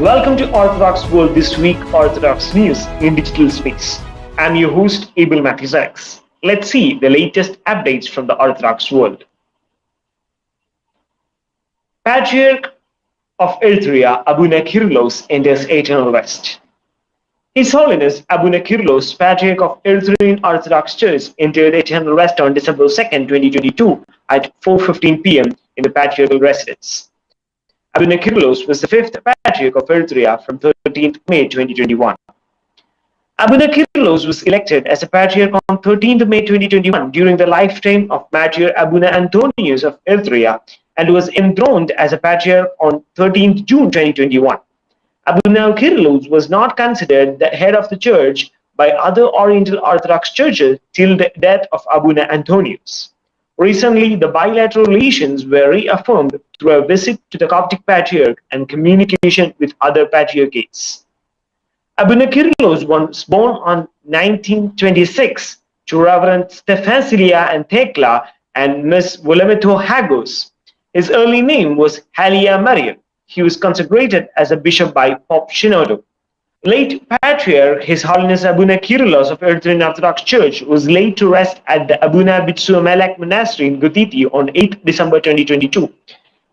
Welcome to Orthodox World This Week, Orthodox News in Digital Space. I'm your host, Abel Matthews. Let's see the latest updates from the Orthodox world. Patriarch of Eritrea, Abuna Kyrillos, enters eternal rest. His Holiness Abuna Kyrillos, Patriarch of Eritrean Orthodox Church, entered eternal rest on December 2nd, 2022 at 4:15 p.m. in the Patriarchal residence. Abuna Kyrillos was the fifth Patriarch of Eritrea from 13th May 2021. Abuna Kyrillos was elected as a Patriarch on 13th May 2021 during the lifetime of Martyr Abuna Antonius of Eritrea and was enthroned as a Patriarch on 13th June 2021. Abuna Kyrillos was not considered the head of the church by other Oriental Orthodox churches till the death of Abuna Antonius. Recently, the bilateral relations were reaffirmed through a visit to the Coptic Patriarch and communication with other patriarchates. Abuna Kyrillos was born on 1926 to Reverend Stephasilia and Thekla and Miss Wolemeto Hagos. His early name was Halia Mariam. He was consecrated as a bishop by Pope Shenouda. Late Patriarch, His Holiness Abuna Kyrillos of Eritrean Orthodox Church, was laid to rest at the Abuna Bitsuamelek Monastery in Gutiti on 8 December 2022.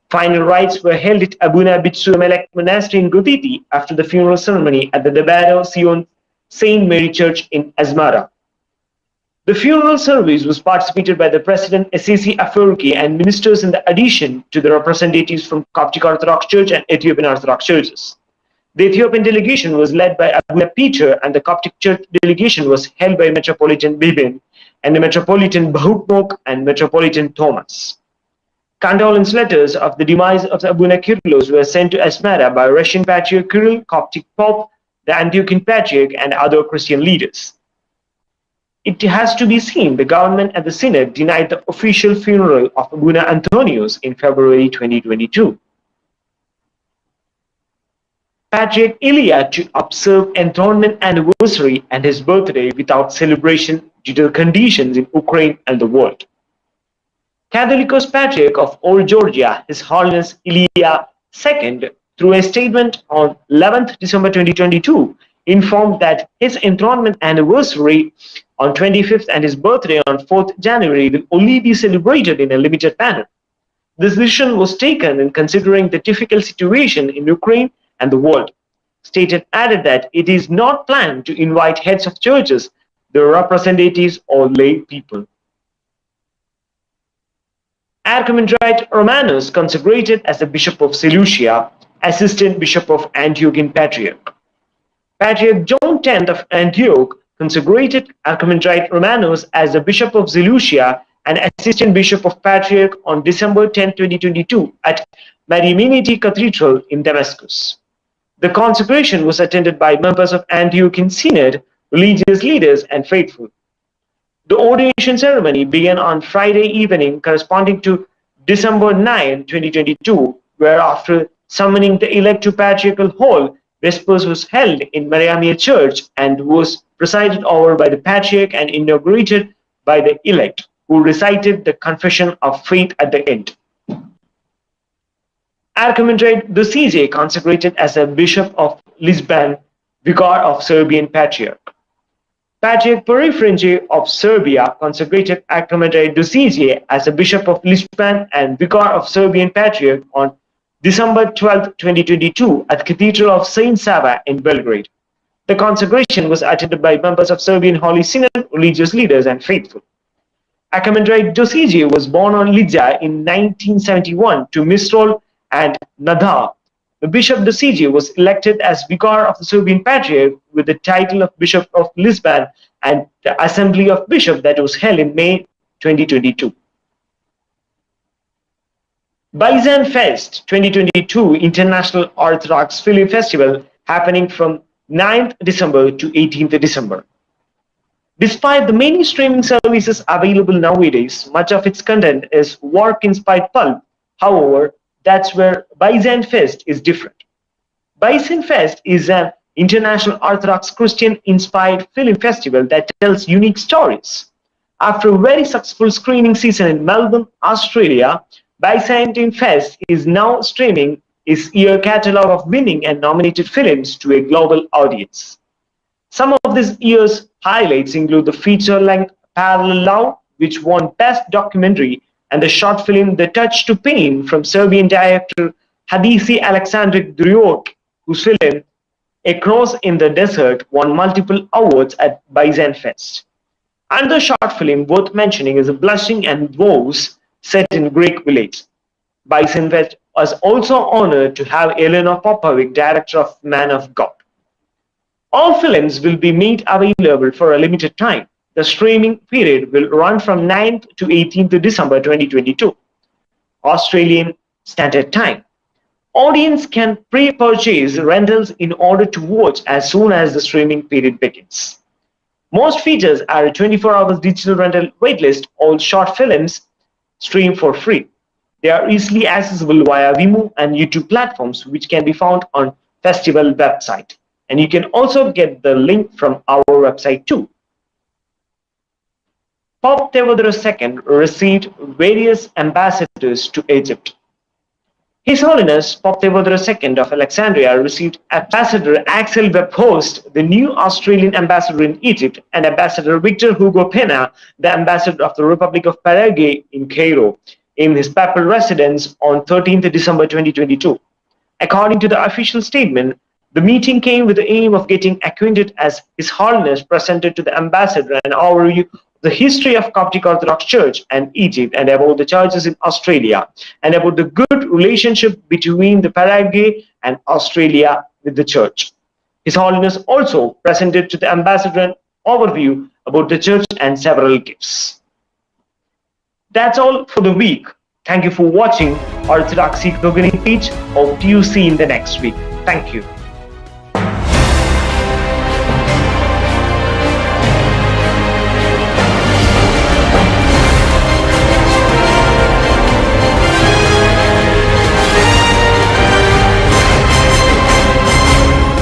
Final rites were held at Abuna Bitsuamelek Monastery in Gutiti after the funeral ceremony at the Debado Sion Saint Mary Church in Asmara. The funeral service was participated by the President Esesi Afwerki and ministers in addition to the representatives from Coptic Orthodox Church and Ethiopian Orthodox churches. The Ethiopian delegation was led by Abuna Peter, and the Coptic Church delegation was held by Metropolitan Bibin and the Metropolitan Bahukmok and Metropolitan Thomas. Condolence letters of the demise of Abuna Kyrillos were sent to Asmara by Russian Patriarch Kirill, Coptic Pope, the Antiochian Patriarch, and other Christian leaders. It has to be seen the government and the synod denied the official funeral of Abuna Antonius in February 2022. Patriarch Ilya to observe enthronement anniversary and his birthday without celebration due to the conditions in Ukraine and the world. Catholicos Patriarch of Old Georgia, His Holiness Ilya II, through a statement on 11th December 2022, informed that his enthronement anniversary on 25th and his birthday on 4th January will only be celebrated in a limited manner. This decision was taken in considering the difficult situation in Ukraine and the world. Stated added that it is not planned to invite heads of churches, the representatives, or lay people. Archimandrite Romanus consecrated as the Bishop of Seleucia, Assistant Bishop of Antiochian Patriarch. Patriarch John X of Antioch consecrated Archimandrite Romanus as the Bishop of Seleucia and Assistant Bishop of Patriarch on December 10, 2022 at Mariaminity Cathedral in Damascus. The consecration was attended by members of Antiochian Synod, religious leaders, and faithful. The ordination ceremony began on Friday evening corresponding to December 9, 2022, where after summoning the elect to Patriarchal Hall, Vespers was held in Mariamia Church and was presided over by the Patriarch and inaugurated by the elect, who recited the confession of faith at the end. Archimandrite Dosije consecrated as a Bishop of Lisbon, Vicar of Serbian Patriarch. Patriarch Porphyry of Serbia consecrated Archimandrite Dosije as a Bishop of Lisbon and Vicar of Serbian Patriarch on December 12, 2022 at Cathedral of Saint Sava in Belgrade. The consecration was attended by members of Serbian Holy Synod, religious leaders, and faithful. Archimandrite Dosije was born on Lidja in 1971 to Mistrol and Nada. The Bishop Dosije was elected as Vicar of the Serbian Patriarch with the title of Bishop of Lisbon and the Assembly of Bishops that was held in May 2022. Byzant Fest 2022 International Orthodox Film Festival happening from 9th December to 18th December. Despite the many streaming services available nowadays, much of its content is work-inspired pulp. However, that's where Byzant Fest is different. Byzant Fest is an international Orthodox Christian-inspired film festival that tells unique stories. After a very successful screening season in Melbourne, Australia, Byzantine Fest is now streaming his year catalog of winning and nominated films to a global audience. Some of this year's highlights include the feature-length Parallel Love, which won Best Documentary, and the short film The Touch to Pain from Serbian director Hadisi Aleksandrić Drioc, whose film A Cross in the Desert won multiple awards at Bison Fest. Another short film worth mentioning is Blushing and Vows, set in Greek village. Bison Fest was also honored to have Elena Popovic, director of Man of God. All films will be made available for a limited time. The streaming period will run from 9th to 18th December 2022, Australian Standard Time. Audience can pre-purchase rentals in order to watch as soon as the streaming period begins. Most features are a 24-hour digital rental waitlist. All short films stream for free. They are easily accessible via Vimeo and YouTube platforms, which can be found on festival website. And you can also get the link from our website too. Pope Theodore II received various ambassadors to Egypt. His Holiness Pope Theodore II of Alexandria received Ambassador Axel Webhost, the new Australian ambassador in Egypt, and Ambassador Victor Hugo Pena, the ambassador of the Republic of Paraguay in Cairo, in his papal residence on 13th December 2022. According to the official statement, the meeting came with the aim of getting acquainted as His Holiness presented to the ambassador an overview of the history of Coptic Orthodox Church and Egypt, and about the churches in Australia, and about the good relationship between the Paraguay and Australia with the Church. His Holiness also presented to the ambassador an overview about the Church and several gifts. That's all for the week. Thank you for watching Orthodoxy Cognitive page. Hope to see you in the next week. Thank you.